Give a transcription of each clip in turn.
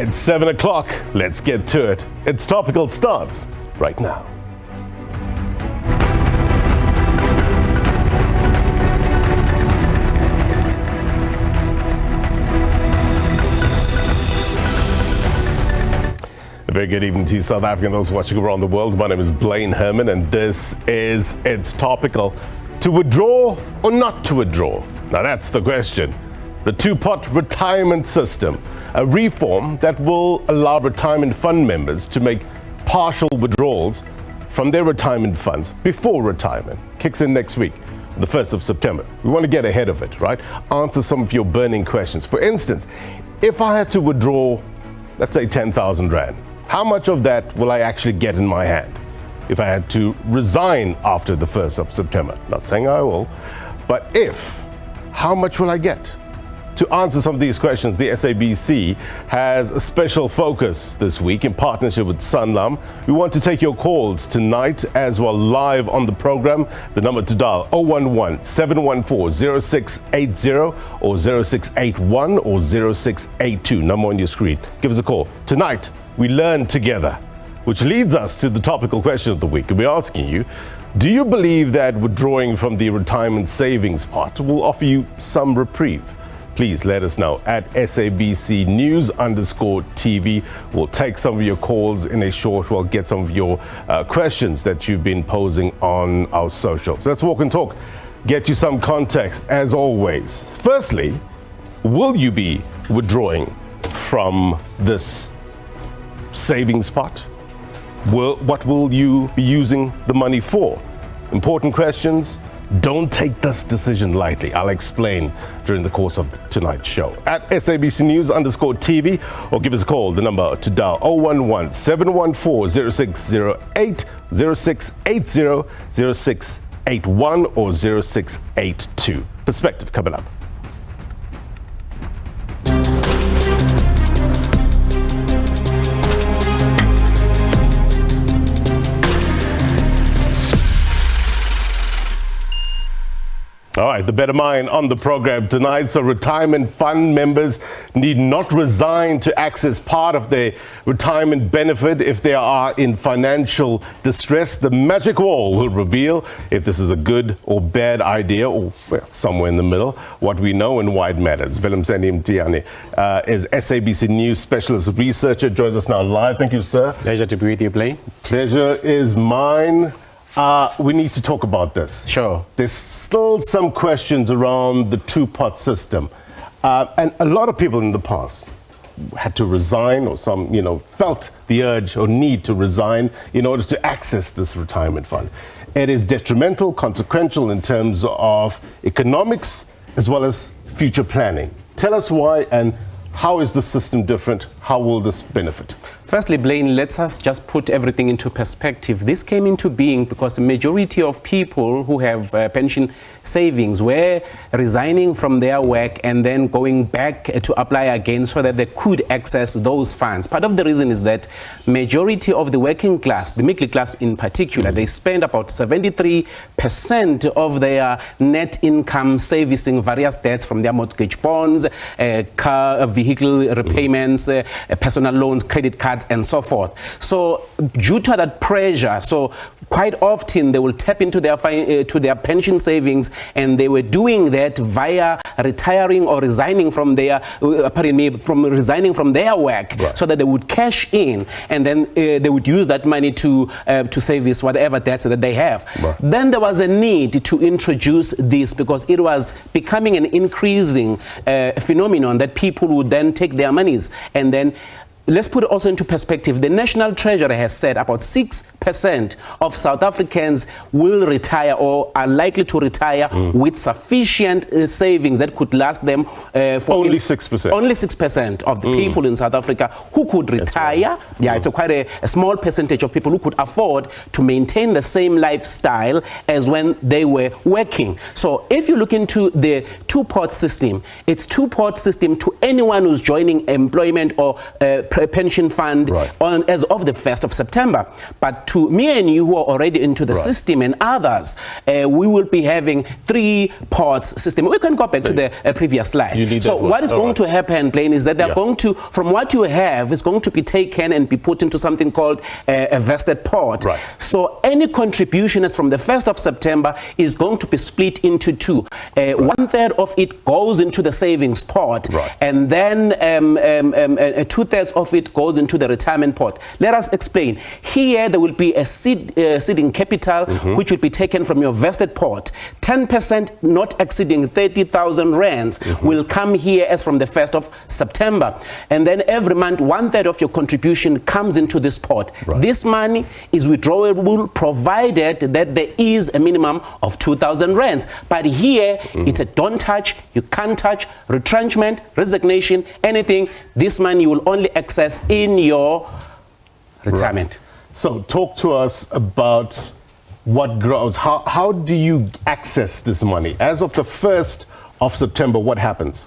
It's 7 o'clock. Let's get to it. It's Topical starts right now. A very good evening to you, South African, those watching around the world. My name is Blaine Herman, and this is It's Topical. To withdraw or not to withdraw? Now that's the question. The two-pot retirement system, a reform that will allow retirement fund members to make partial withdrawals from their retirement funds before retirement. Kicks in next week, the 1st of September. We want to get ahead of it, right? Answer some of your burning questions. For instance, if I had to withdraw, let's say 10,000 Rand, how much of that will I actually get in my hand? If I had to resign after the 1st of September, not saying I will, but if, how much will I get? To answer some of these questions, the SABC has a special focus this week in partnership with Sanlam. We want to take your calls tonight as well, live on the program. The number to dial 011-714-0680 or 0681 or 0682. Number on your screen. Give us a call. Tonight, we learn together, which leads us to the topical question of the week. We're asking you, do you believe that withdrawing from the retirement savings pot will offer you some reprieve? Please let us know at SABC News_TV. We'll take some of your calls in a short while, get some of your questions that you've been posing on our socials. Let's walk and talk, get you some context as always. Firstly, will you be withdrawing from this savings pot? What will you be using the money for? Important questions. Don't take this decision lightly. I'll explain during the course of tonight's show. At SABC News_TV or give us a call. The number to dial 011-714-0608, 0680, 0681 or 0682. Perspective coming up. All right, the better mind on the program tonight. So retirement fund members need not resign to access part of their retirement benefit if they are in financial distress. The magic wall will reveal if this is a good or bad idea, or well, somewhere in the middle. What we know and why it matters. Zwelinzima Vavi is SABC News specialist researcher, joins us now live. Thank you, sir. Pleasure to be with you, Blaine. Pleasure is mine. We need to talk about this. Sure. There's still some questions around the two-pot system. And a lot of people in the past had to resign or some, felt the urge or need to resign in order to access this retirement fund. It is detrimental, consequential in terms of economics as well as future planning. Tell us why and how is the system different? How will this benefit? Firstly, Blaine, let's us just put everything into perspective. This came into being because the majority of people who have pension savings were resigning from their work and then going back to apply again so that they could access those funds. Part of the reason is that majority of the working class, the middle class in particular, they spend about 73% of their net income servicing various debts from their mortgage bonds, car, vehicle repayments, personal loans, credit cards, and so forth. So due to that pressure, so quite often they will tap into their to their pension savings, and they were doing that via retiring or resigning from their resigning from their work, right, so that they would cash in and then they would use that money to service whatever debts that they have. Right. Then there was a need to introduce this because it was becoming an increasing phenomenon that people would then take their monies and then. Let's put it also into perspective. The National Treasury has said about 6% of South Africans will retire or are likely to retire with sufficient savings that could last them for only 6%. Only 6% of the people in South Africa who could retire. Right. Yeah, it's quite a small percentage of people who could afford to maintain the same lifestyle as when they were working. So if you look into the two-pot system, it's two-pot system to anyone who's joining employment or pension fund as of the 1st of September. But to me and you who are already into the system and others, we will be having 3 pots system. We can go back to the previous slide. So what is going to happen, Blaine, is that they're going to, from what you have, is going to be taken and be put into something called a vested pot. So any contribution from the 1st of September is going to be split into 2. 1/3 of it goes into the savings pot, and then 2/3 of it goes into the retirement pot. Let us explain. Here there will be a seeding capital which will be taken from your vested pot. 10% not exceeding 30,000 rands will come here as from the 1st of September. And then every month 1/3 of your contribution comes into this pot. This money is withdrawable provided that there is a minimum of 2,000 rands. But here it's a don't touch, you can't touch, retrenchment, resignation, anything. This money you will only access in your retirement. So talk to us about what grows. How do you access this money? As of the 1st of September, what happens?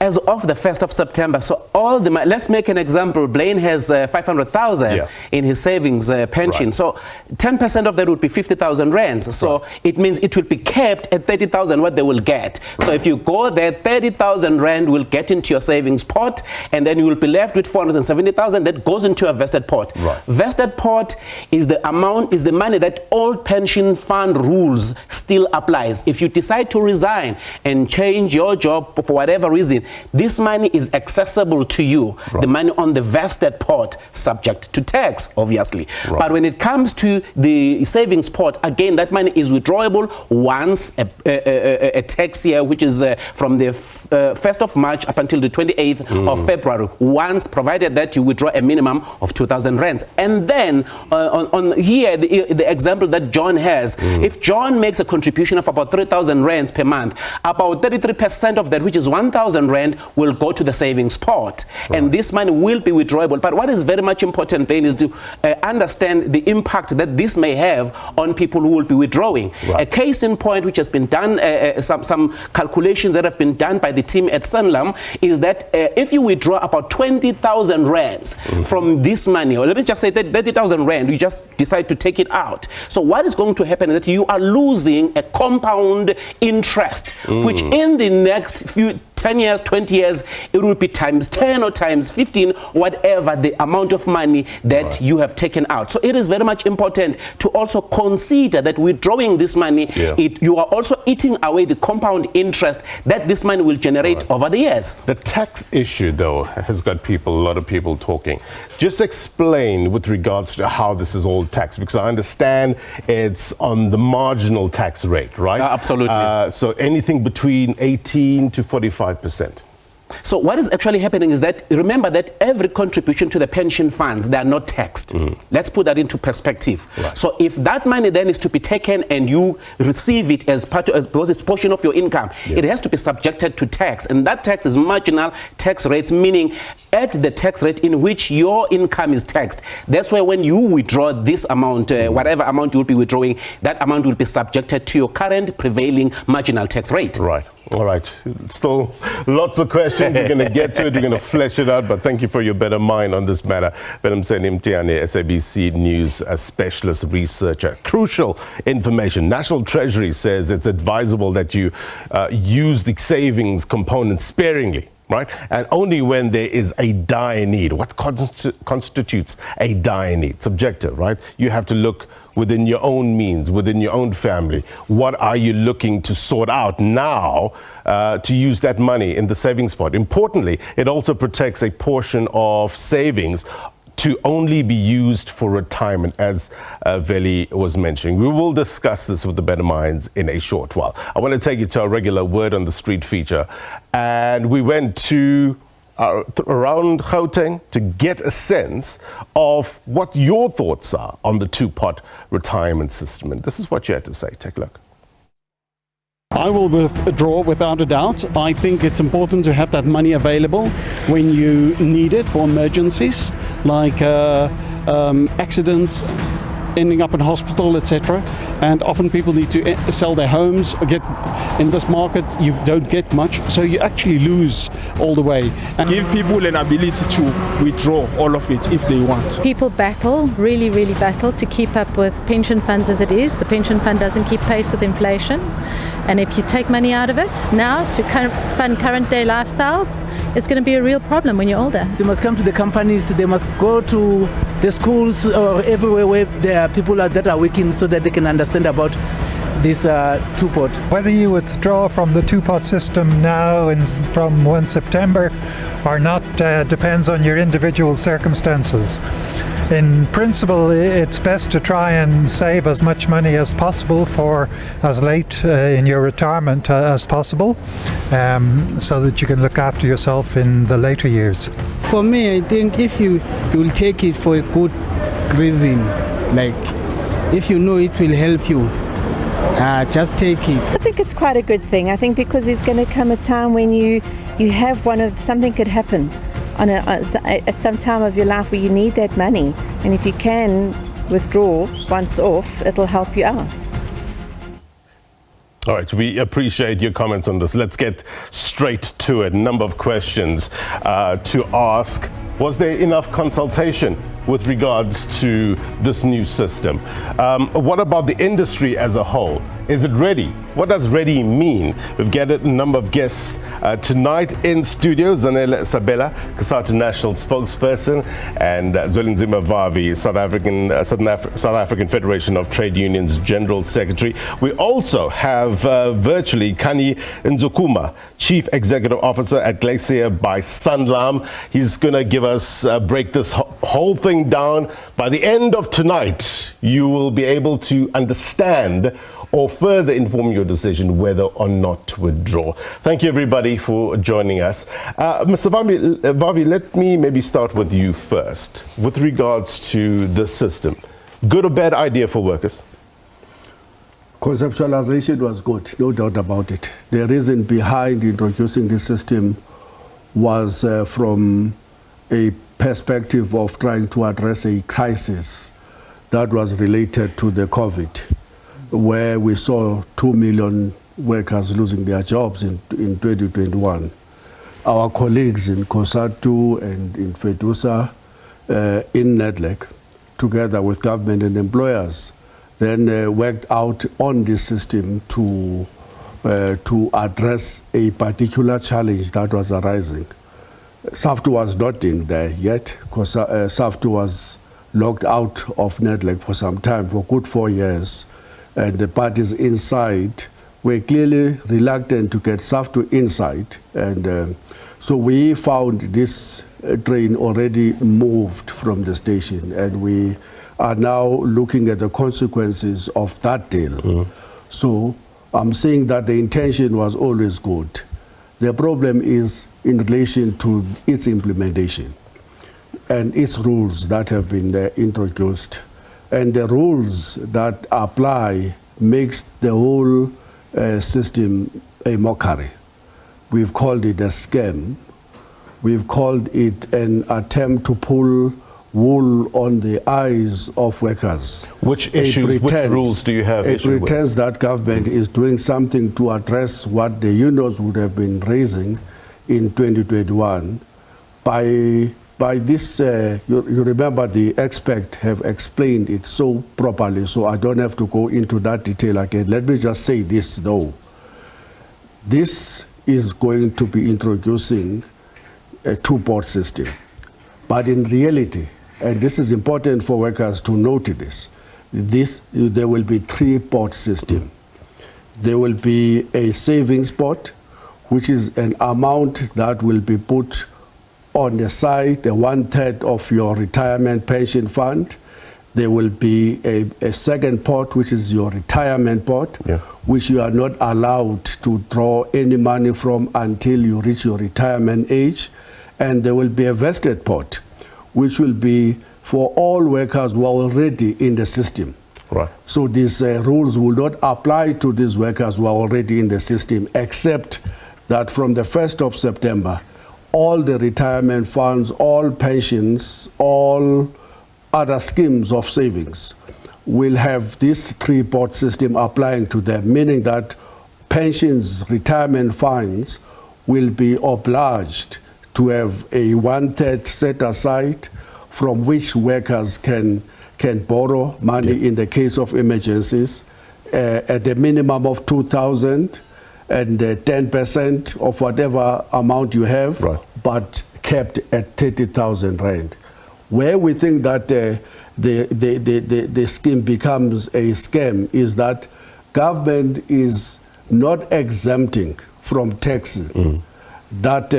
As of the 1st of September, so all the, let's make an example. Blaine has 500,000 in his savings pension. So 10% of that would be 50,000 rands. So it means it will be kept at 30,000 what they will get. So if you go there, 30,000 rand will get into your savings pot, and then you will be left with 470,000 that goes into a vested pot. Vested pot is the amount, is the money that old pension fund rules still applies. If you decide to resign and change your job for whatever reason, this money is accessible to you, the money on the vested pot, subject to tax, obviously. But when it comes to the savings pot, again, that money is withdrawable once a tax year, which is from the 1st of March up until the 28th of February, once, provided that you withdraw a minimum of 2,000 rands. And then on here, the example that John has, if John makes a contribution of about 3,000 rands per month, about 33% of that, which is 1,000 rand, will go to the savings pot, and this money will be withdrawable. But what is very much important, Ben, is to understand the impact that this may have on people who will be withdrawing. A case in point which has been done, some calculations that have been done by the team at Sanlam, is that if you withdraw about 20,000 rands from this money, or let me just say that 30,000 rand, you just decide to take it out. So what is going to happen is that you are losing a compound interest, which in the next few 10 years, 20 years, it will be times 10 or times 15, whatever the amount of money that you have taken out. So it is very much important to also consider that withdrawing this money, you are also eating away the compound interest that this money will generate over the years. The tax issue, though, has got a lot of people talking. Just explain with regards to how this is all taxed, because I understand it's on the marginal tax rate, right? Absolutely. So anything between 18 to 45%. So what is actually happening is that, remember that every contribution to the pension funds, they are not taxed. Let's put that into perspective. So if that money then is to be taken and you receive it as part of, because it's portion of your income, it has to be subjected to tax, and that tax is marginal tax rates, meaning at the tax rate in which your income is taxed. That's why when you withdraw this amount, whatever amount you will be withdrawing, that amount will be subjected to your current prevailing marginal tax rate. All right. Still lots of questions. We're going to get to it. We're going to flesh it out. But thank you for your better mind on this matter. Venomseni Mtiani, SABC News specialist researcher. Crucial information. National Treasury says it's advisable that you use the savings component sparingly, right? And only when there is a dire need. What constitutes a dire need? Subjective, right? You have to look within your own means, within your own family. What are you looking to sort out now to use that money in the savings pot? Importantly, it also protects a portion of savings to only be used for retirement, as Veli was mentioning. We will discuss this with the better minds in a short while. I want to take you to our regular Word on the Street feature. And we went to around Gauteng to get a sense of what your thoughts are on the two-pot retirement system. And this is what you had to say. Take a look. I will withdraw without a doubt. I think it's important to have that money available when you need it for emergencies like accidents, ending up in hospital, etc. And often people need to sell their homes. In this market, you don't get much, so you actually lose all the way. And give people an ability to withdraw all of it if they want. People battle, really battle to keep up with pension funds as it is. The pension fund doesn't keep pace with inflation. And if you take money out of it now to fund current day lifestyles, it's going to be a real problem when you're older. They must come to the companies, they must go to the schools or everywhere where there are people that are working so that they can understand about this two-pot. Whether you withdraw from the two-pot system now and from 1 September or not depends on your individual circumstances. In principle, it's best to try and save as much money as possible for as late in your retirement as possible, so that you can look after yourself in the later years. For me, I think if you will take it for a good reason, like if you know it will help you, just take it. I think it's quite a good thing. I think because there's going to come a time when you have something could happen at some time of your life where you need that money, and if you can withdraw once off, it'll help you out. All right, we appreciate your comments on this. Let's get straight to it. A number of questions to ask. Was there enough consultation with regards to this new system? What about the industry as a whole? Is it ready? What does ready mean? We've gathered a number of guests tonight in studio. Zanele Sabela, COSATU National Spokesperson, and Zwelinzima Vavi, South African Federation of Trade Unions General Secretary. We also have virtually Khanyi Nzukuma, Chief Executive Officer at Glacier by Sanlam. He's going to give us, break this whole thing down. By the end of tonight, you will be able to understand or further inform your decision whether or not to withdraw. Thank you, everybody, for joining us. Mr. Vavi, let me maybe start with you first. With regards to the system, good or bad idea for workers? Conceptualization was good, no doubt about it. The reason behind introducing this system was from a perspective of trying to address a crisis that was related to the COVID, where we saw 2 million workers losing their jobs in 2021. Our colleagues in COSATU and in FEDUSA, in NEDLEC, together with government and employers, then worked out on this system to address a particular challenge that was arising. SAFTU was not in there yet, because SAFTU was locked out of NEDLEC for some time, for good 4 years. And the parties inside were clearly reluctant to get SAFTU inside. And so we found this train already moved from the station, and we are now looking at the consequences of that deal. So I'm saying that the intention was always good. The problem is in relation to its implementation and its rules that have been introduced. And the rules that apply makes the whole system a mockery. We've called it a scam. We've called it an attempt to pull wool on the eyes of workers. Which issues, which rules do you have? It pretends that government is doing something to address what the unions would have been raising in 2021 by this, you remember the experts have explained it so properly, so I don't have to go into that detail again. Let me just say this though. This is going to be introducing a two-pot system. But in reality, and this is important for workers to note this, there will be three-pot system. There will be a savings pot, which is an amount that will be put on the side, 1/3 of your retirement pension fund. There will be a second pot, which is your retirement pot, which you are not allowed to draw any money from until you reach your retirement age. And there will be a vested pot, which will be for all workers who are already in the system. Right. So these rules will not apply to these workers who are already in the system, except that from the 1st of September, all the retirement funds, all pensions, all other schemes of savings will have this TwoPot system applying to them, meaning that pensions, retirement funds will be obliged to have a 1/3 set aside from which workers can borrow money in the case of emergencies at a minimum of 2,000 and 10% of whatever amount you have, but kept at 30,000 rand. Where we think that the scheme becomes a scam is that government is not exempting from taxes that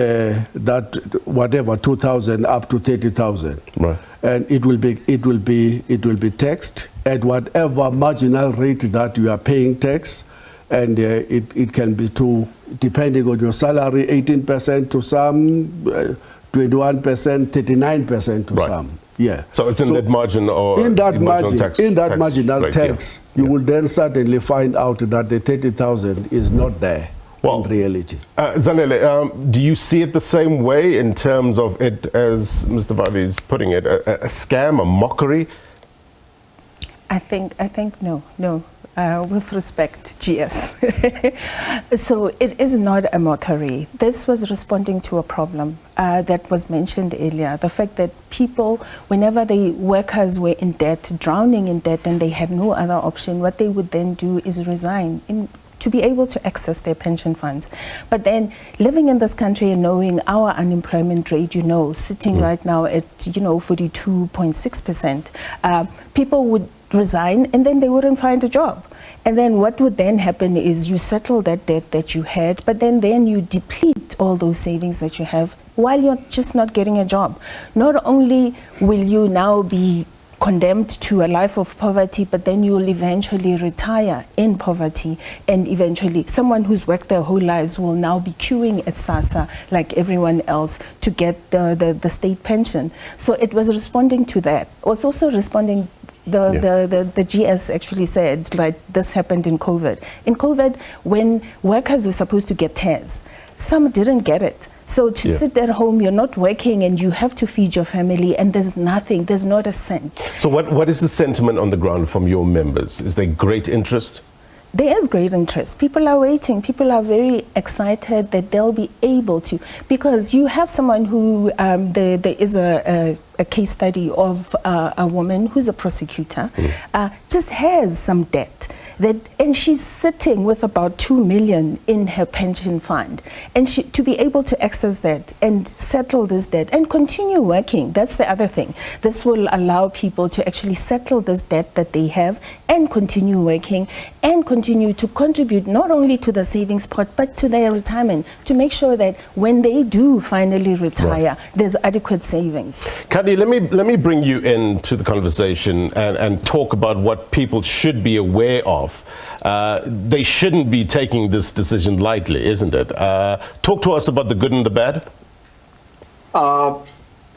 whatever 2,000 up to 30,000, and it will be taxed at whatever marginal rate that you are paying tax, and it can be depending on your salary, 18% to some, 21%, 39% to some. Yeah. So it's in that margin or in that marginal tax, you will then suddenly find out that the 30,000 is not there in reality. Zanele, do you see it the same way in terms of it, as Mr. Vavi is putting it, a scam, a mockery? I think no. With respect, GS. So it is not a mockery. This was responding to a problem that was mentioned earlier. The fact that people, whenever workers were in debt, drowning in debt, and they had no other option, what they would then do is resign to be able to access their pension funds. But then living in this country and knowing our unemployment rate, sitting right now at, 42.6%, people would resign and then they wouldn't find a job. And then what would then happen is you settle that debt that you had, but then you deplete all those savings that you have while you're just not getting a job. Not only will you now be condemned to a life of poverty, but then you will eventually retire in poverty, and eventually someone who's worked their whole lives will now be queuing at SASSA like everyone else to get the state pension. So it was responding to that. It was also responding. The GS actually said, like, this happened in COVID. In COVID, when workers were supposed to get TERS, some didn't get it. So to sit at home, you're not working and you have to feed your family, and there's nothing, there's not a cent. So what is the sentiment on the ground from your members? Is there great interest? There is great interest. People are waiting. People are very excited that they'll be able to, because you have someone who, there is a case study of a woman who's a prosecutor, just has some debt. And she's sitting with about 2 million in her pension fund, and to be able to access that and settle this debt and continue working, that's the other thing. This will allow people to actually settle this debt that they have and continue working and continue to contribute not only to the savings pot but to their retirement, to make sure that when they do finally retire, there's adequate savings. Khanyi, let me bring you into the conversation and talk about what people should be aware of. They shouldn't be taking this decision lightly, isn't it? Talk to us about the good and the bad.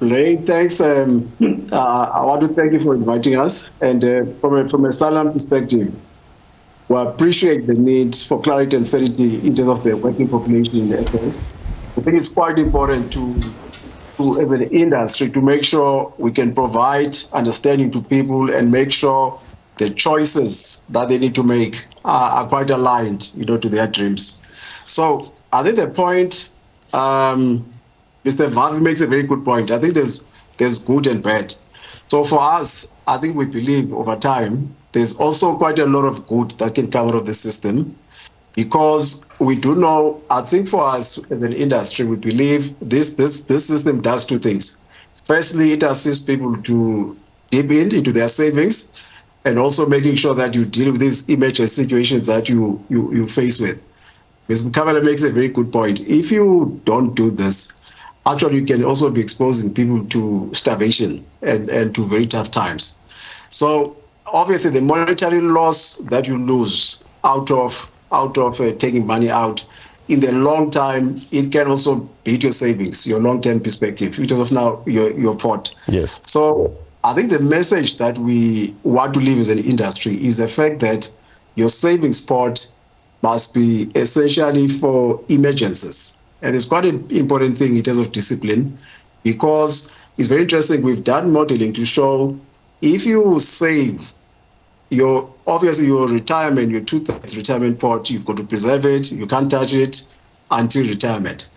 Ray, thanks. I want to thank you for inviting us. And from a Sanlam perspective, we appreciate the need for clarity and sanity in terms of the working population in the SA. I think it's quite important to as an industry, to make sure we can provide understanding to people and make sure the choices that they need to make are quite aligned, to their dreams. So I think the point, Mr. Vavi makes a very good point. I think there's good and bad. So for us, I think we believe over time, there's also quite a lot of good that can come out of the system, because we do know, I think for us as an industry, we believe this system does two things. Firstly, it assists people to dip into their savings, and also making sure that you deal with these emergency situations that you face with. Ms. Mukabela makes a very good point. If you don't do this, actually you can also be exposing people to starvation and to very tough times. So obviously the monetary loss that you lose out of taking money out, in the long time, it can also beat your savings, your long-term perspective, in terms of now your pot. Yes. So I think the message that we want to leave as an industry is the fact that your savings pot must be essentially for emergencies. And it's quite an important thing in terms of discipline, because it's very interesting. We've done modeling to show if you save obviously your retirement, your 2/3 retirement pot, you've got to preserve it. You can't touch it until retirement.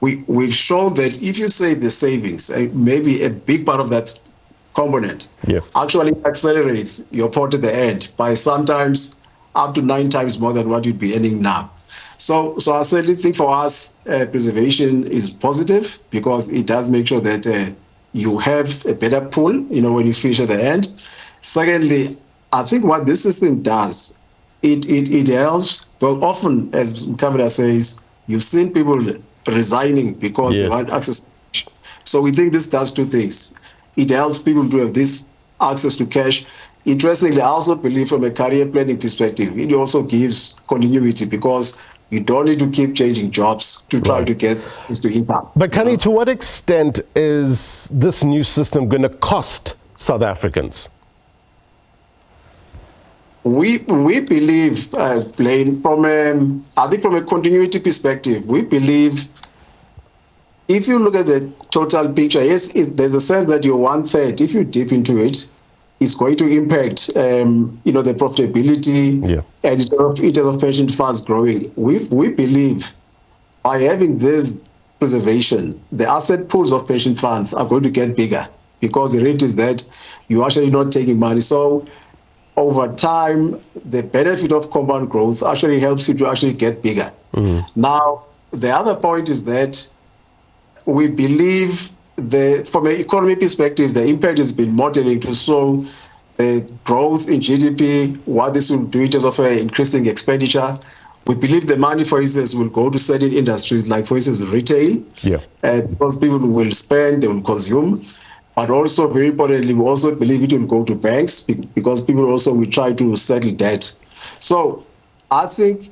We've shown that if you save the savings, maybe a big part of that component actually accelerates your pot at the end by sometimes up to 9 times more than what you'd be earning now. So I certainly think for us, preservation is positive because it does make sure that you have a better pool, when you finish at the end. Secondly, I think what this system does, it helps. Well, often, as Mkavira says, you've seen people resigning because they want access. So we think this does 2 things. It helps people to have this access to cash. Interestingly, I also believe from a career planning perspective, it also gives continuity because you don't need to keep changing jobs to try to get this to income. But Khanyi, to what extent is this new system going to cost South Africans? We believe, Blaine, from a continuity perspective, we believe if you look at the total picture, yes, there's a sense that your 1/3, if you dip into it, is going to impact, the profitability and in terms of pension funds growing. We believe by having this preservation, the asset pools of pension funds are going to get bigger because the rate is that you're actually not taking money. So over time, the benefit of compound growth actually helps you to actually get bigger. Now, the other point is that we believe from an economy perspective, the impact has been modeling to show the growth in GDP, what this will do in terms of increasing expenditure. We believe the money, for instance, will go to certain industries, like, for instance, retail, because people will spend, they will consume. But also, very importantly, we also believe it will go to banks because people also will try to settle debt. So I think,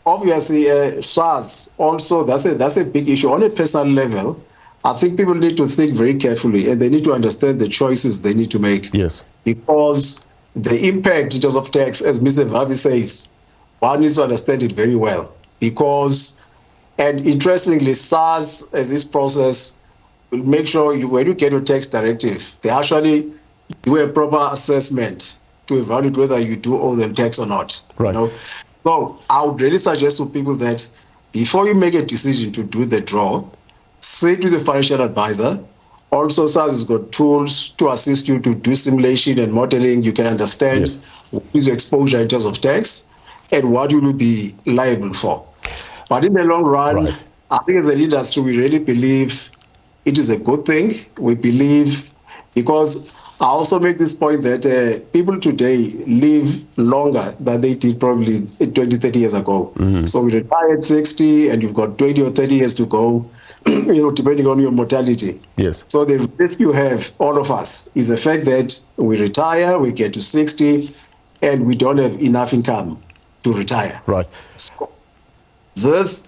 obviously, SARS also, that's a big issue. On a personal level, I think people need to think very carefully and they need to understand the choices they need to make. Yes. Because the impact in terms of tax, as Mr. Vavi says, one needs to understand it very well. And interestingly, SARS, as this process, will make sure when you get your tax directive, they actually do a proper assessment to evaluate whether you do owe them tax or not. Right. So I would really suggest to people that before you make a decision to do the draw, sit with a financial advisor. Also, SARS has got tools to assist you to do simulation and modeling. You can understand what is your exposure in terms of tax and what you will be liable for. But in the long run, I think as an industry, we really believe it is a good thing. We believe, because I also make this point that people today live longer than they did probably 20, 30 years ago. So we retire at 60 and you've got 20 or 30 years to go, depending on your mortality. Yes. So the risk you have, all of us, is the fact that we retire, we get to 60, and we don't have enough income to retire. Right. So this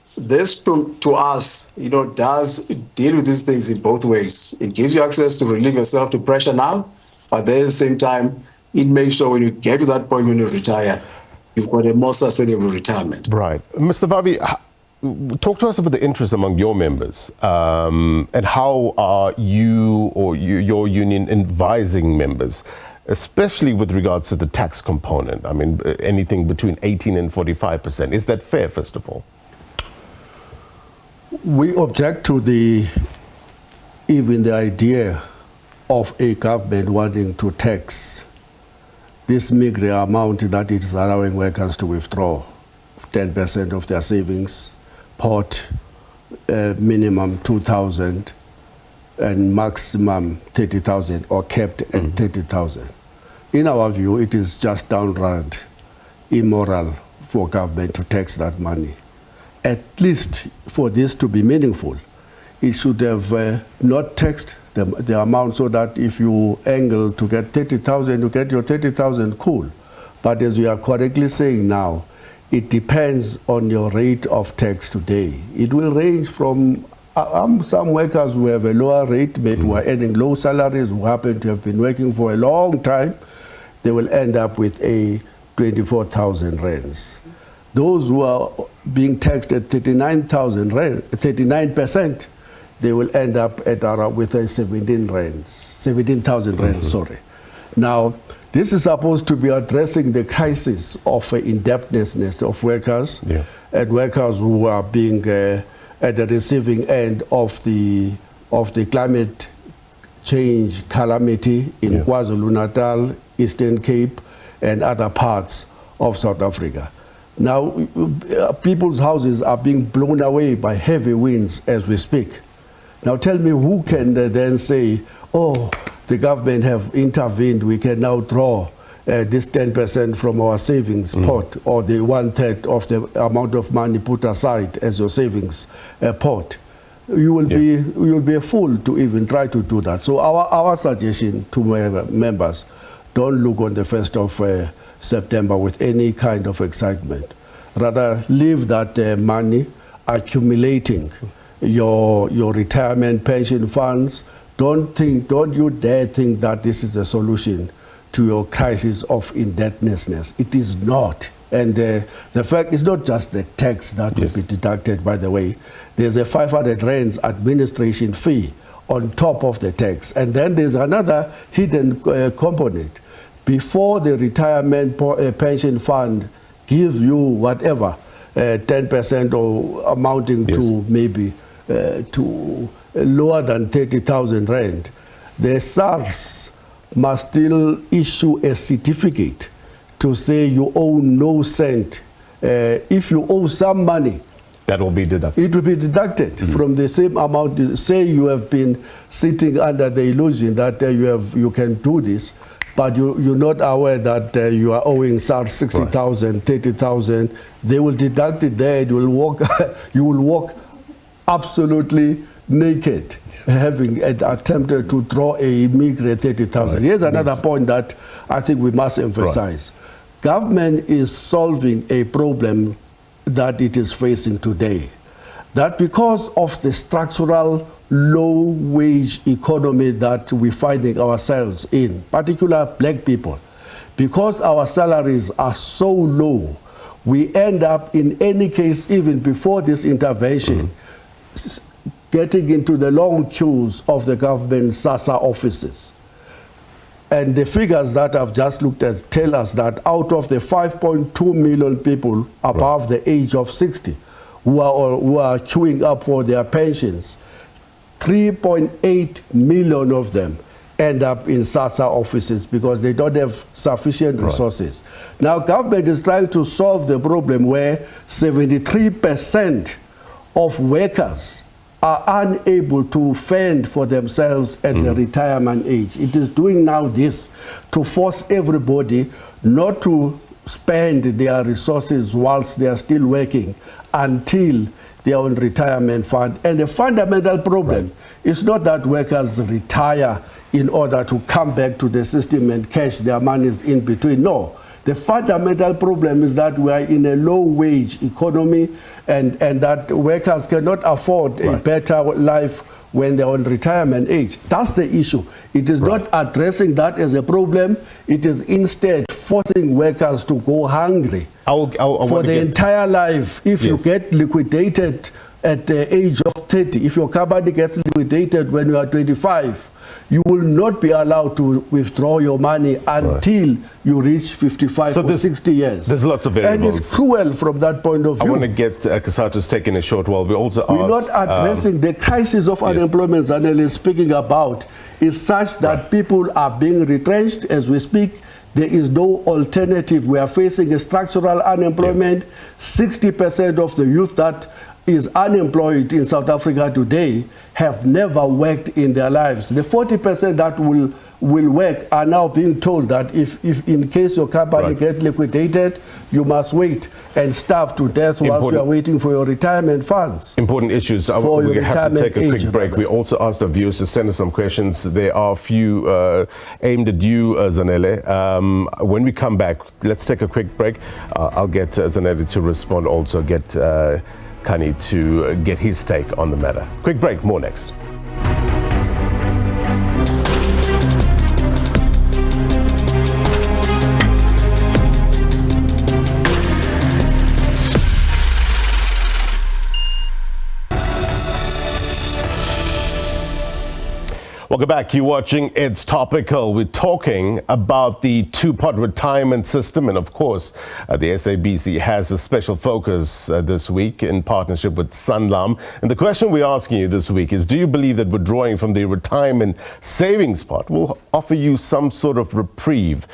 to us, does deal with these things in both ways. It gives you access to relieve yourself to pressure now, but then at the same time, it makes sure when you get to that point when you retire, you've got a more sustainable retirement. Right. Mr. Vavi, talk to us about the interest among your members and how are you or your union advising members, especially with regards to the tax component? I mean, anything between 18 and 45%. Is that fair, first of all? We object to even the idea of a government wanting to tax this meager amount that it is allowing workers to withdraw 10% of their savings pot, minimum 2,000 and maximum 30,000, or kept at 30,000. In our view, it is just downright immoral for government to tax that money. At least for this to be meaningful, it should have not taxed the amount, so that if you angle to get 30,000, you get your 30,000, cool. But as you are correctly saying now, it depends on your rate of tax today. It will range from some workers who have a lower rate, maybe who are earning low salaries, who happen to have been working for a long time, they will end up with a 24,000 rands. Those who are being taxed at 39,000 rand, 39%, they will end up at with a 17,000 rands, sorry. Now, This is supposed to be addressing the crisis of indebtedness of workers and workers who are being at the receiving end of the climate change calamity in KwaZulu-Natal, Eastern Cape, and other parts of South Africa. Now, people's houses are being blown away by heavy winds as we speak. Now tell me, who can then say, oh, the government have intervened, we can now draw this 10% from our savings pot, or the 1/3 of the amount of money put aside as your savings pot. You will be a fool to even try to do that. So our suggestion to members, don't look on the 1st of September with any kind of excitement. Rather, leave that money accumulating your retirement pension funds. Don't you dare think that this is a solution to your crisis of indebtedness. It is not. And the fact is not just the tax that will be deducted, by the way. There's a 500 rands administration fee on top of the tax. And then there's another hidden component. Before the retirement pension fund gives you whatever, 10% or amounting to maybe to lower than 30,000 rand, the SARS must still issue a certificate to say you owe no cent. If you owe some money, that will be deducted. It will be deducted from the same amount. Say you have been sitting under the illusion that you can do this, but you're not aware that you are owing SARS 60,000, 30,000. They will deduct it there. You will walk absolutely naked, having attempted to draw a meager 30,000. Here's another point that I think we must emphasize. Government is solving a problem that it is facing today. That because of the structural low-wage economy that we're finding ourselves in, particularly black people, because our salaries are so low, we end up, in any case, even before this intervention, getting into the long queues of the government SASSA offices. And the figures that I've just looked at tell us that out of the 5.2 million people above the age of 60 who are queuing up for their pensions, 3.8 million of them end up in SASSA offices because they don't have sufficient resources. Now, government is trying to solve the problem where 73% of workers are unable to fend for themselves at the retirement age. It is doing now this to force everybody not to spend their resources whilst they are still working until they are on retirement fund. And the fundamental problem is not that workers retire in order to come back to the system and cash their monies in between. No. The fundamental problem is that we are in a low-wage economy and that workers cannot afford a better life when they're on retirement age. That's the issue. It is not addressing that as a problem. It is instead forcing workers to go hungry for the entire life. If you get liquidated at the age of 30, if your company gets liquidated when you are 25, you will not be allowed to withdraw your money until you reach 55 or 60 years. There's lots of variables. And it's cruel from that point of view. I want to get COSATU's take in a short while. We're not addressing the crisis of unemployment Zanele is speaking about is such that people are being retrenched as we speak. There is no alternative. We are facing a structural unemployment. 60% of the youth that is unemployed in South Africa today have never worked in their lives. The 40% that will work are now being told that if in case your company gets liquidated, you must wait and starve to death whilst you are waiting for your retirement funds. Important issues. We have to take a quick break. We also asked our viewers to send us some questions. There are a few aimed at you, Zanele. When we come back, let's take a quick break. I'll get Zanele to respond, also get Khanyi to get his take on the matter. Quick break, more next. Welcome back. You're watching It's Topical. We're talking about the two-pot retirement system. And of course, the SABC has a special focus this week in partnership with Sanlam. And the question we're asking you this week is, do you believe that withdrawing from the retirement savings pot will offer you some sort of reprieve?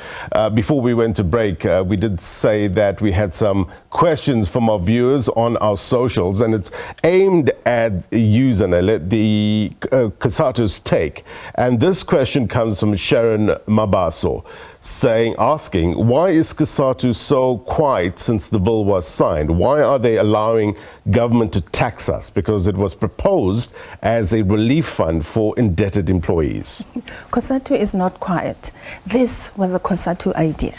Before we went to break, we did say that we had some questions from our viewers on our socials, and it's aimed at you, Zanele, the COSATU's take. And this question comes from Sharon Mabaso, asking, why is COSATU so quiet since the bill was signed? Why are they allowing government to tax us? Because it was proposed as a relief fund for indebted employees. COSATU is not quiet. This was a COSATU idea.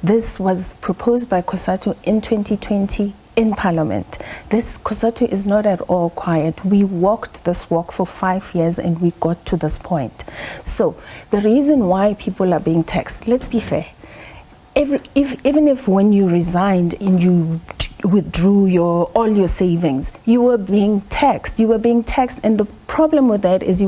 This was proposed by COSATU in 2020 in Parliament. This COSATU is not at all quiet. We walked this walk for 5 years and we got to this point. So the reason why people are being taxed, let's be fair, even if when you resigned and you withdrew all your savings, you were being taxed. You were being taxed, and the problem with that is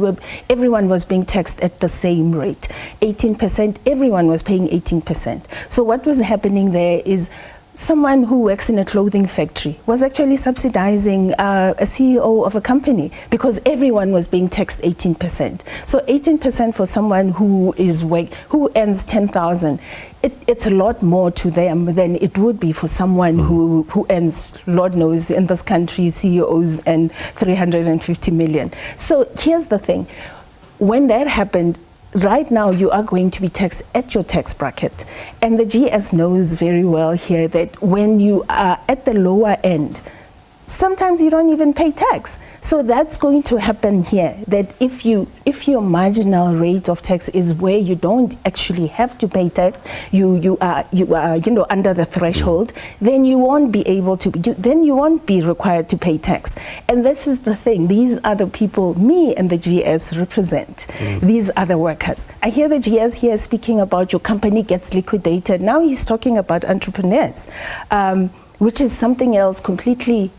everyone was being taxed at the same rate, 18%. Everyone was paying 18%. So what was happening there is someone who works in a clothing factory was actually subsidizing a CEO of a company because everyone was being taxed 18%. So 18% for someone who earns 10,000, it's a lot more to them than it would be for someone who earns, Lord knows, in this country, CEOs and 350 million. So here's the thing. When that happened, right now, you are going to be taxed at your tax bracket. And the GS knows very well here that when you are at the lower end, sometimes you don't even pay tax. So that's going to happen here, that if your marginal rate of tax is where you don't actually have to pay tax, you are under the threshold, then you won't be able to, then you won't be required to pay tax. And this is the thing, these are the people me and the GS represent. These are the workers. I hear the GS here speaking about your company gets liquidated. Now he's talking about entrepreneurs, which is something else completely,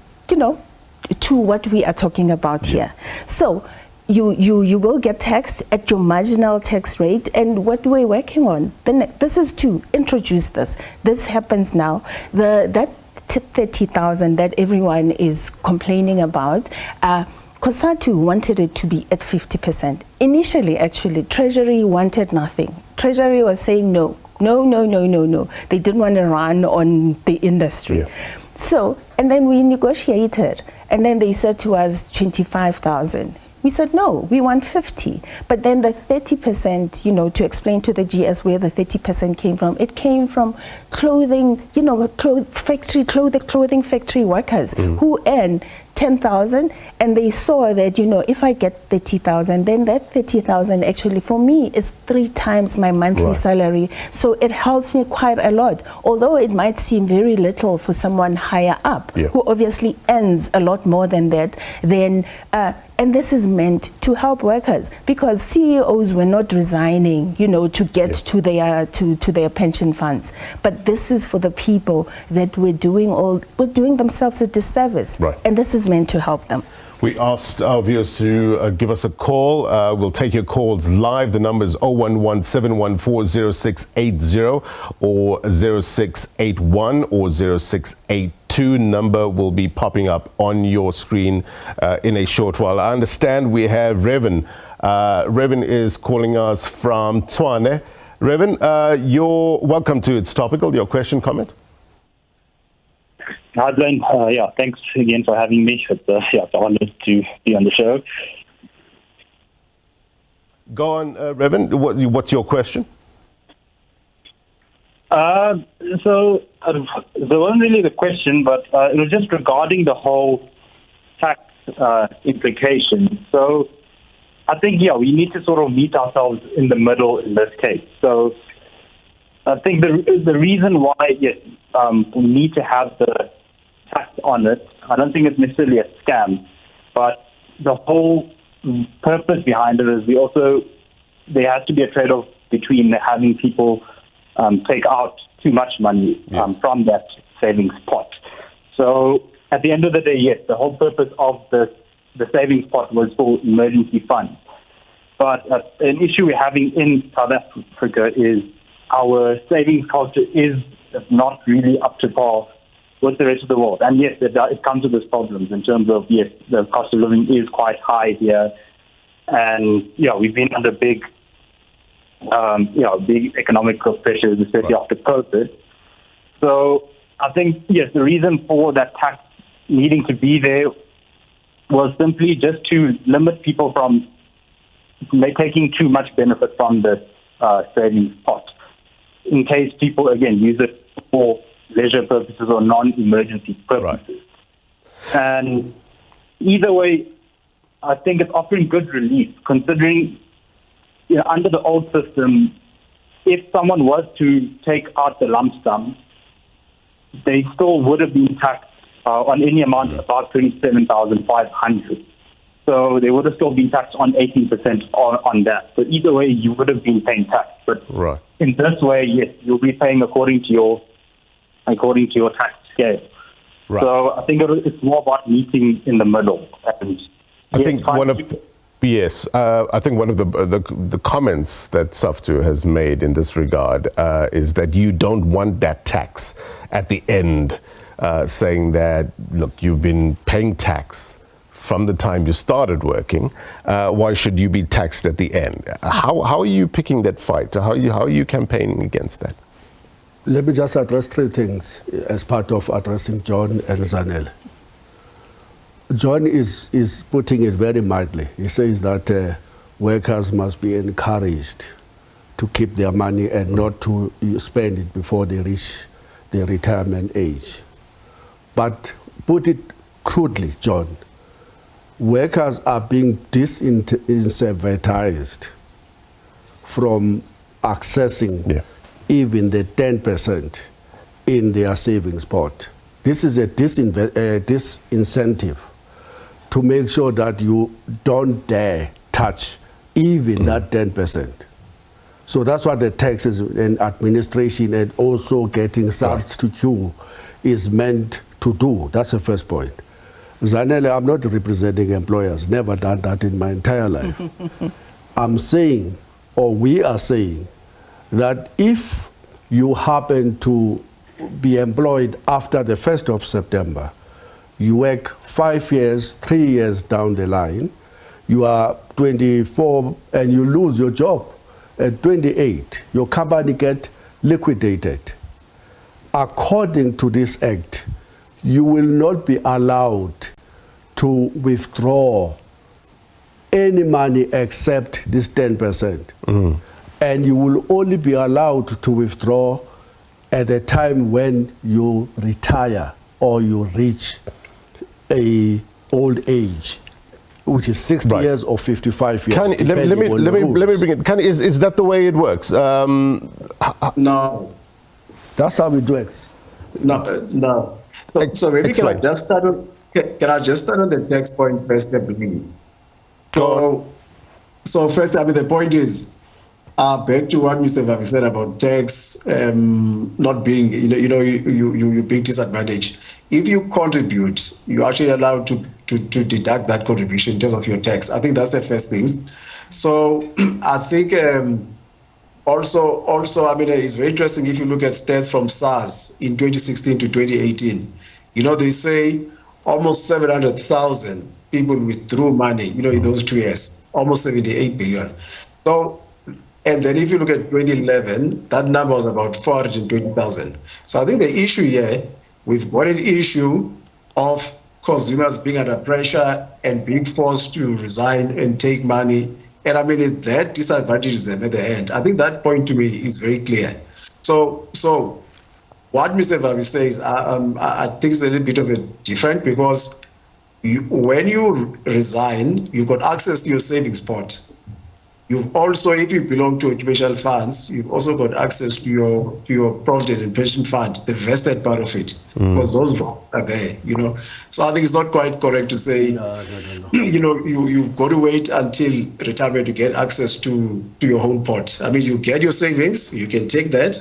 to what we are talking about here. So you will get taxed at your marginal tax rate, and what we're working on, this is to introduce this. This happens now. That 30,000 that everyone is complaining about, COSATU wanted it to be at 50%. Initially, actually, Treasury wanted nothing. Treasury was saying no. They didn't want to run on the industry. Yeah. So, and then we negotiated, and then they said to us 25,000. We said, no, we want 50. But then the 30%, to explain to the GS where the 30% came from, it came from clothing, clothing factory workers who earn 10,000, and they saw that, if I get 30,000, then that 30,000 actually for me is 3 times my monthly salary. So it helps me quite a lot. Although it might seem very little for someone higher up, who obviously earns a lot more than that, then and this is meant to help workers, because CEOs were not resigning, to get to their pension funds. But this is for the people that were doing themselves a disservice, and this is meant to help them. We asked our viewers to give us a call. We'll take your calls live. The number is 011-714-0680 or 0681 or 0682. Number will be popping up on your screen in a short while. I understand we have Revan. Revan is calling us from Tshwane. Revan, you're welcome to It's Topical. Your question, comment? Hi, Blaine. Thanks again for having me. It's an honor to be on the show. Go on, Revan. What's your question? So it wasn't really the question, but it was just regarding the whole tax implications. So I think, we need to sort of meet ourselves in the middle in this case. So I think the reason why we need to have the tax on it, I don't think it's necessarily a scam, but the whole purpose behind it is there has to be a trade-off between having people take out too much money from that savings pot. So at the end of the day, yes, the whole purpose of the savings pot was for emergency funds. But an issue we're having in South Africa is our savings culture is not really up to par with the rest of the world. And yes, it comes with its problems in terms of, yes, the cost of living is quite high here. And, we've been under big economic pressures, especially after COVID. So I think, yes, the reason for that tax needing to be there was simply just to limit people from taking too much benefit from the savings pot, in case people, again, use it for leisure purposes or non-emergency purposes. Right. And either way, I think it's offering good relief, considering, under the old system, if someone was to take out the lump sum, they still would have been taxed on any amount above 27,500. So they would have still been taxed on 18% on that. So either way, you would have been paying tax. But in this way, yes, you'll be paying according to your tax scale. Right. So I think it's more about meeting in the middle. And I think one of the comments that SAFTU has made in this regard is that you don't want that tax at the end, saying that, look, you've been paying tax from the time you started working. Why should you be taxed at the end? How are you picking that fight? How are you campaigning against that? Let me just address three things as part of addressing John and Zanele. John is putting it very mildly. He says that workers must be encouraged to keep their money and not to spend it before they reach their retirement age. But put it crudely, John, workers are being disincentivized from accessing even the 10% in their savings pot. This is a disincentive to make sure that you don't dare touch even that 10%. So that's what the taxes and administration and also getting SAFTU is meant to do. That's the first point. Zanele, I'm not representing employers, never done that in my entire life. I'm saying, or we are saying, that if you happen to be employed after the 1st of September, you work 5 years, 3 years down the line, you are 24 and you lose your job at 28, your company get liquidated. According to this act, you will not be allowed to withdraw any money except this 10%. And you will only be allowed to withdraw at the time when you retire or you reach a old age, which is 60 years or 55 years. Let me bring it. Is that the way it works? No. That's how it works. No. So maybe can I just start on the tax point first at the beginning? So first, the point is, back to what Mr. Vavi said about tax not being, you being disadvantaged. If you contribute, you're actually allowed to deduct that contribution in terms of your tax. I think that's the first thing. So I think also, it's very interesting if you look at stats from SARS in 2016 to 2018. They say almost 700,000 people withdrew money, in those 2 years, almost 78 billion. So, and then if you look at 2011, that number was about 420,000. So I think the issue here, we've got an issue of consumers being under pressure and being forced to resign and take money. And that disadvantages them at the end. I think that point to me is very clear. So what Mr. Vavi says, I think it's a little bit of a different, because when you resign, you've got access to your savings pot. You've also, if you belong to occupational funds, you've also got access to your provident and pension fund, the vested part of it, because those are there, So I think it's not quite correct to say, you've got to wait until retirement to get access to your whole pot. You get your savings, you can take that,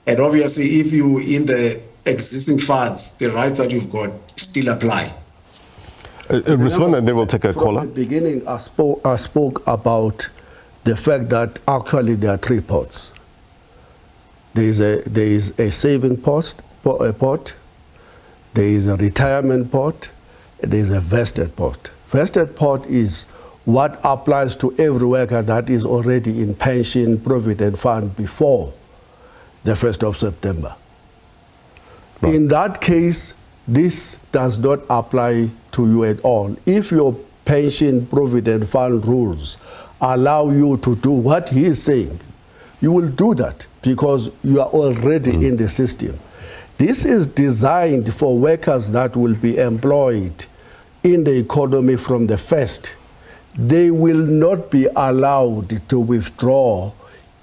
and obviously if you in the existing funds, the rights that you've got still apply. Respond, and then we'll take a caller. From the beginning, I spoke about the fact that actually there are three pots. There is a saving pot, there is a retirement pot, and there is a vested pot. Vested pot is what applies to every worker that is already in pension provident fund before the 1st of September. Right. In that case, this does not apply to you at all. If your pension provident fund rules allow you to do what he is saying, you will do that because you are already in the system. This is designed for workers that will be employed in the economy from the first. They will not be allowed to withdraw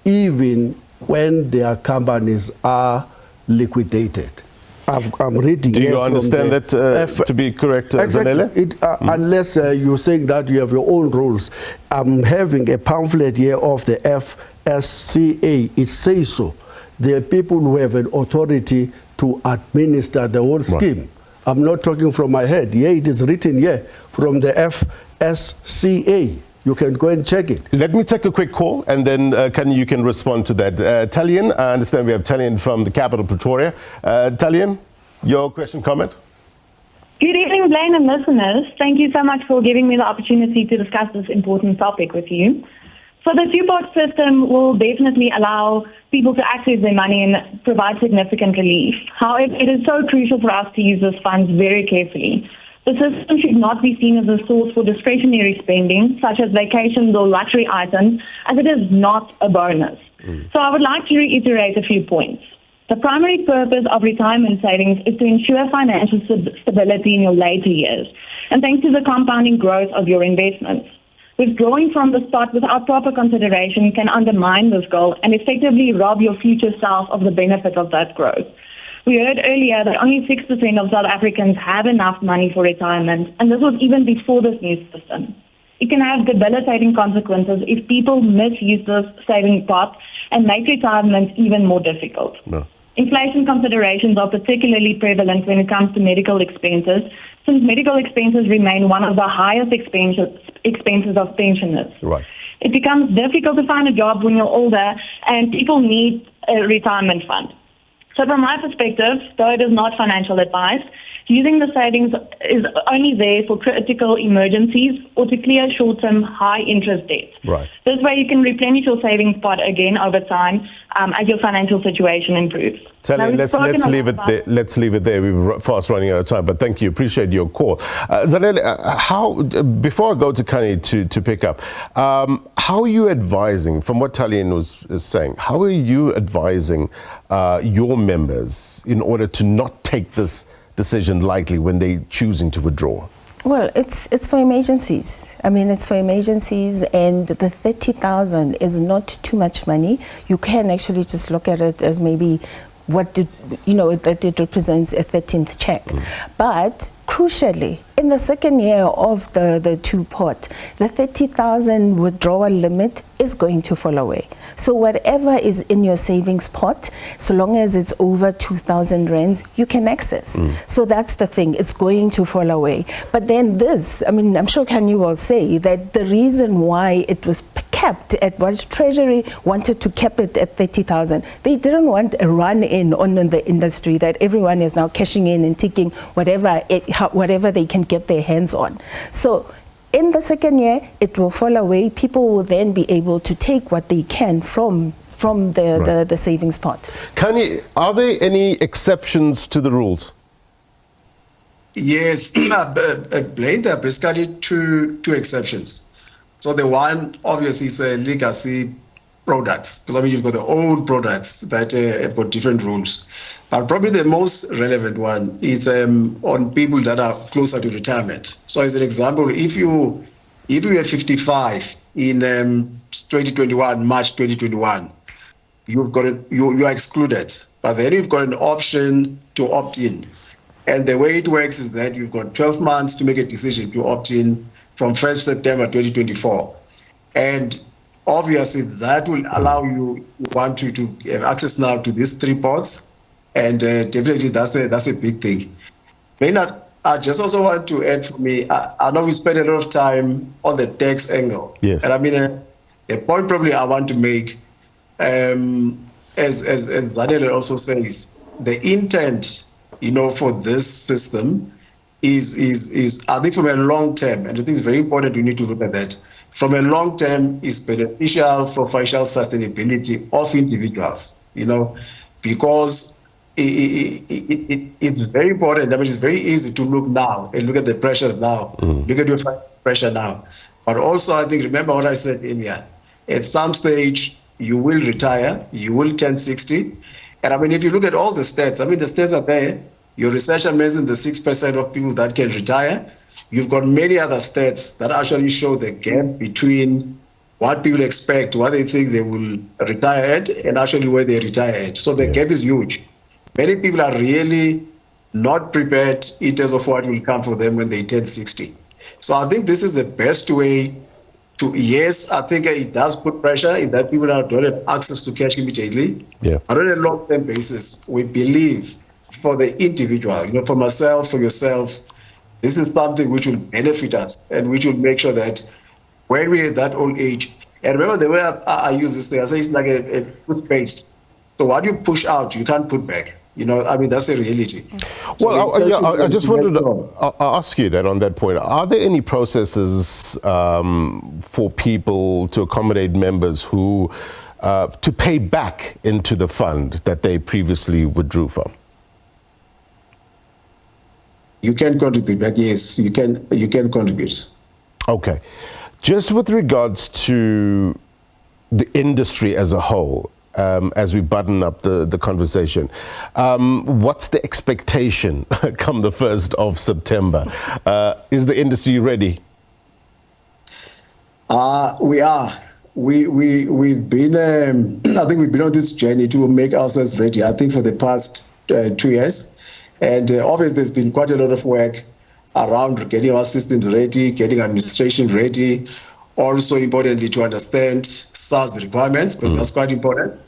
even when their companies are liquidated. I'm reading. Do you understand that to be correct, Zanele? Unless you're saying that you have your own rules. I'm having a pamphlet here of the FSCA. It says so. There are people who have an authority to administer the whole scheme. Right. I'm not talking from my head. Yeah, it is written here from the FSCA. You can go and check it. Let me take a quick call, and then you can respond to that. Talian, I understand we have Talian from the capital, Pretoria. Talian, your question, comment? Good evening, Blaine and listeners. Thank you so much for giving me the opportunity to discuss this important topic with you. So the TwoPot system will definitely allow people to access their money and provide significant relief. However, it is so crucial for us to use these funds very carefully. The system should not be seen as a source for discretionary spending, such as vacations or luxury items, as it is not a bonus. So I would like to reiterate a few points. The primary purpose of retirement savings is to ensure financial stability in your later years, and thanks to the compounding growth of your investments. Withdrawing from the spot without proper consideration can undermine this goal and effectively rob your future self of the benefit of that growth. We heard earlier that only 6% of South Africans have enough money for retirement, and this was even before this new system. It can have debilitating consequences if people misuse this saving pot and make retirement even more difficult. No. Inflation considerations are particularly prevalent when it comes to medical expenses, since medical expenses remain one of the highest expenses of pensioners. Right. It becomes difficult to find a job when you're older, and people need a retirement fund. So from my perspective, though it is not financial advice, using the savings is only there for critical emergencies or to clear short-term high-interest debts. Right. This way you can replenish your savings pot again over time as your financial situation improves. Let's leave it there. Let's leave it there. We're fast running out of time, but thank you. Appreciate your call. Zanele, before I go to Khanyi to pick up, how are you advising, from what Talian was saying, how are you advising your members in order to not take this decision lightly when they're choosing to withdraw? Well, it's for emergencies. I mean, it's for emergencies, and the 30,000 is not too much money. You can actually just look at it as maybe that it represents a 13th check. But crucially, in the second year of the TwoPot, the 30,000 withdrawal limit is going to fall away. So whatever is in your savings pot, so long as it's over 2,000 rands, you can access. So that's the thing, it's going to fall away. But then this, I mean, I'm sure Khanyi will say that the reason why it was kept at what Treasury wanted to keep it at 30,000, they didn't want a run-in on the industry that everyone is now cashing in and taking whatever they can get their hands on. So in the second year, it will fall away. People will then be able to take what they can from the savings pot. Khanyi, are there any exceptions to the rules? Yes, Blaine, there are basically two exceptions. So the one, obviously, is legacy products, because I mean, you've got the old products that have got different rules. But probably the most relevant one is on people that are closer to retirement. So as an example, if you are 55 in 2021, March 2021, you are excluded. But then you've got an option to opt in. And the way it works is that you've got 12 months to make a decision to opt in from 1st September 2024. And obviously that will allow you want to have access now to these three pots. And definitely that's a big thing. Maynard, I just also want to add for me, I know we spend a lot of time on the tax angle. Yes. And I mean, The point probably I want to make, as Zanele also says, the intent, for this system is I think from a long term, and I think it's very important we need to look at that. From a long term, is beneficial for financial sustainability of individuals, because it's very important. I mean, it's very easy to look now and look at the pressures now, look at your pressure now. But also, I think, remember what I said earlier, at some stage, you will retire, you will turn 60. And I mean, if you look at all the stats, I mean, the stats are there. Your research mentioned the 6% of people that can retire. You've got many other stats that actually show the gap between what people expect, what they think they will retire at, and actually where they retire at. So the gap is huge. Many people are really not prepared in terms of what will come for them when they turn 60. So I think this is the best way to, yes, I think it does put pressure in that people don't have access to cash immediately. Yeah. But on a long-term basis, we believe for the individual, for myself, for yourself, this is something which will benefit us and which will make sure that when we're at that old age, and remember the way I use this thing, I say it's like a toothpaste. So what you push out, you can't put back. I mean, that's a reality. Well, I just wanted to ask you that on that point. Are there any processes for people to accommodate members who, to pay back into the fund that they previously withdrew from? You can contribute back, yes, you can contribute. Okay. Just with regards to the industry as a whole, as we button up the conversation, what's the expectation come the 1st of September? Is the industry ready? We are. We've been, I think we've been on this journey to make ourselves ready, I think for the past 2 years. And obviously there's been quite a lot of work around getting our systems ready, getting administration ready. Also importantly to understand SARS requirements, because that's quite important.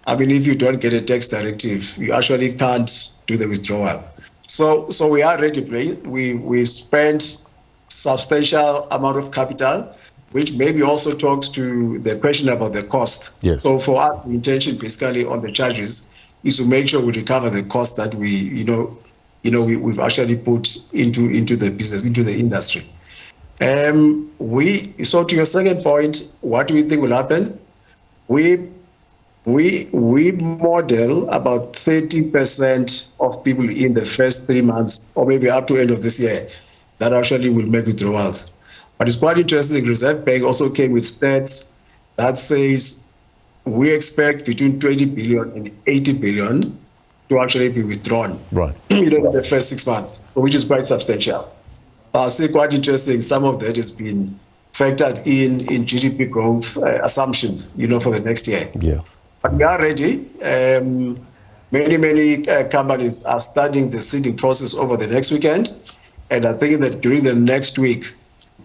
I mean, if you don't get a tax directive, you actually can't do the withdrawal. So we are ready, Blaine. We spent substantial amount of capital, which maybe also talks to the question about the cost. Yes. So for us, the intention basically on the charges is to make sure we recover the cost that we've actually put into the business, into the industry. So to your second point, what do we think will happen? We model about 30% of people in the first 3 months, or maybe up to end of this year, that actually will make withdrawals. But it's quite interesting. Reserve Bank also came with stats that says we expect between 20 billion and 80 billion to actually be withdrawn. Right. In the first 6 months, which is quite substantial. I see quite interesting. Some of that has been factored in GDP growth assumptions, for the next year. Yeah. But we are ready. Many companies are starting the seeding process over the next weekend. And I think that during the next week,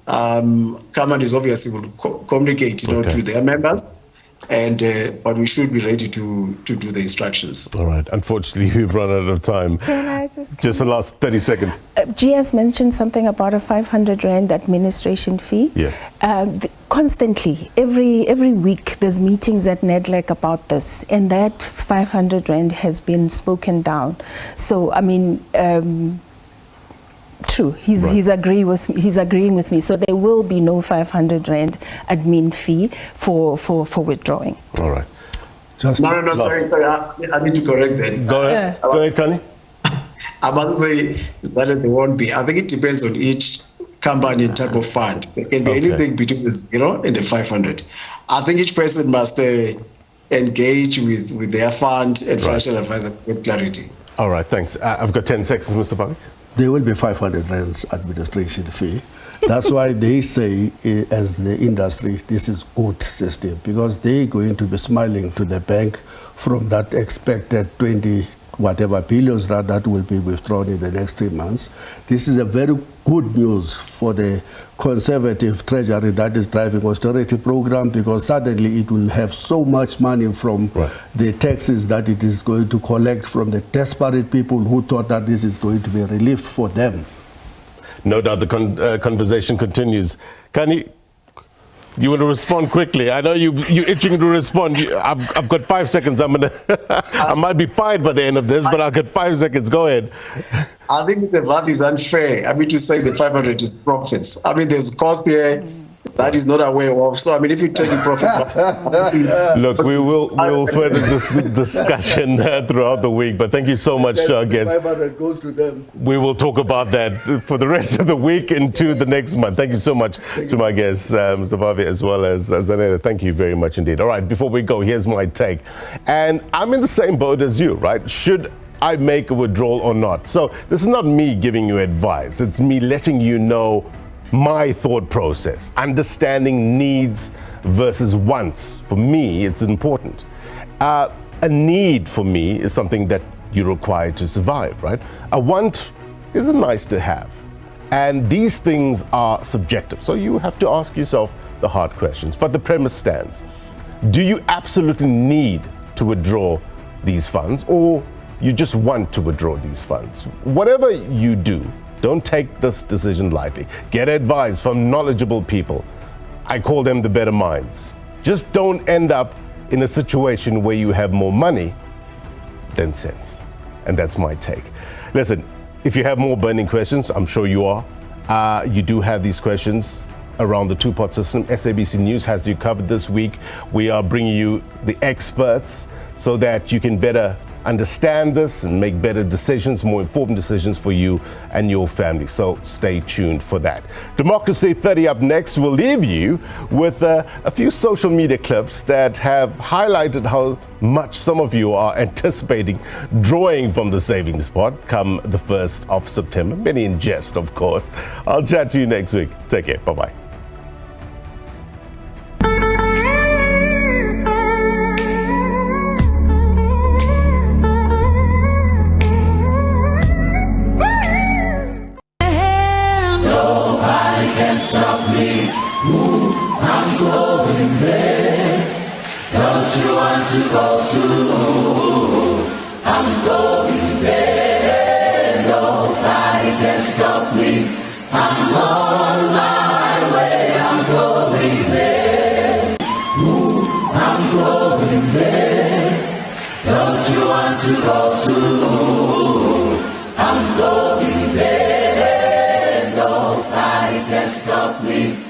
companies obviously will communicate, to their members. And but we should be ready to do the instructions. All right. Unfortunately, we've run out of time. Can I just the last 30 seconds. GS mentioned something about a 500 Rand administration fee. Yeah. Constantly, every week, there's meetings at NEDLAC about this, and that 500 Rand has been spoken down. So, I mean, true. He's agreeing with me. So there will be no 500 Rand admin fee for withdrawing. All right. No, sorry. I need to correct that. Go ahead. Go ahead, Khanyi. I must say that there won't be. I think it depends on each company and type of fund. There can be anything between the 0 and the 500. I think each person must engage with their fund and financial advisor with clarity. All right, thanks. I've got 10 seconds, Mr. Vavi. There will be 500 Rands administration fee. That's why they say, as the industry, this is good system, because they're going to be smiling to the bank from that expected 20 whatever billions that will be withdrawn in the next 3 months. This is a very good news for the conservative treasury that is driving austerity program, because suddenly it will have so much money from the taxes that it is going to collect from the desperate people who thought that this is going to be a relief for them. No doubt the conversation continues. Khanyi, You want to respond quickly? I know you're itching to respond. I've got 5 seconds. I might be fired by the end of this, but I'll get 5 seconds. Go ahead. I think the VAT is unfair. I mean, to say the 500 is profits. I mean, there's cost here that is not aware of. So, I mean, if you take the profit... Look, we'll further this discussion throughout the week, but thank you so much, guests. 500 goes to them. We will talk about that for the rest of the week into the next month. Thank you so much to my guests, Mr. Vavi, as well as Zanele. Thank you very much indeed. All right, before we go, here's my take. And I'm in the same boat as you, right? Should I make a withdrawal or not? So this is not me giving you advice. It's me letting you know my thought process, understanding needs versus wants. For me, it's important. A need for me is something that you require to survive, right? A want is a nice to have. And these things are subjective. So you have to ask yourself the hard questions. But the premise stands. Do you absolutely need to withdraw these funds, or you just want to withdraw these funds? Whatever you do, don't take this decision lightly. Get advice from knowledgeable people. I call them the better minds. Just don't end up in a situation where you have more money than sense. And that's my take. Listen, if you have more burning questions, I'm sure you are. You do have these questions around the TwoPot system. SABC News has you covered this week. We are bringing you the experts so that you can better understand this and make better decisions, more informed decisions for you and your family. So stay tuned for that. Democracy 30 up next. We'll leave you with a few social media clips that have highlighted how much some of you are anticipating drawing from the savings pot come the 1st of September. Many in jest, of course. I'll chat to you next week. Take care. Bye-bye. Stop me, ooh, I'm going there. Don't you want to go too? I'm going there. Nobody can stop me. I'm on my way. I'm going there. Ooh, I'm going there. Don't you want to go too? I'm going there. Nobody can stop me.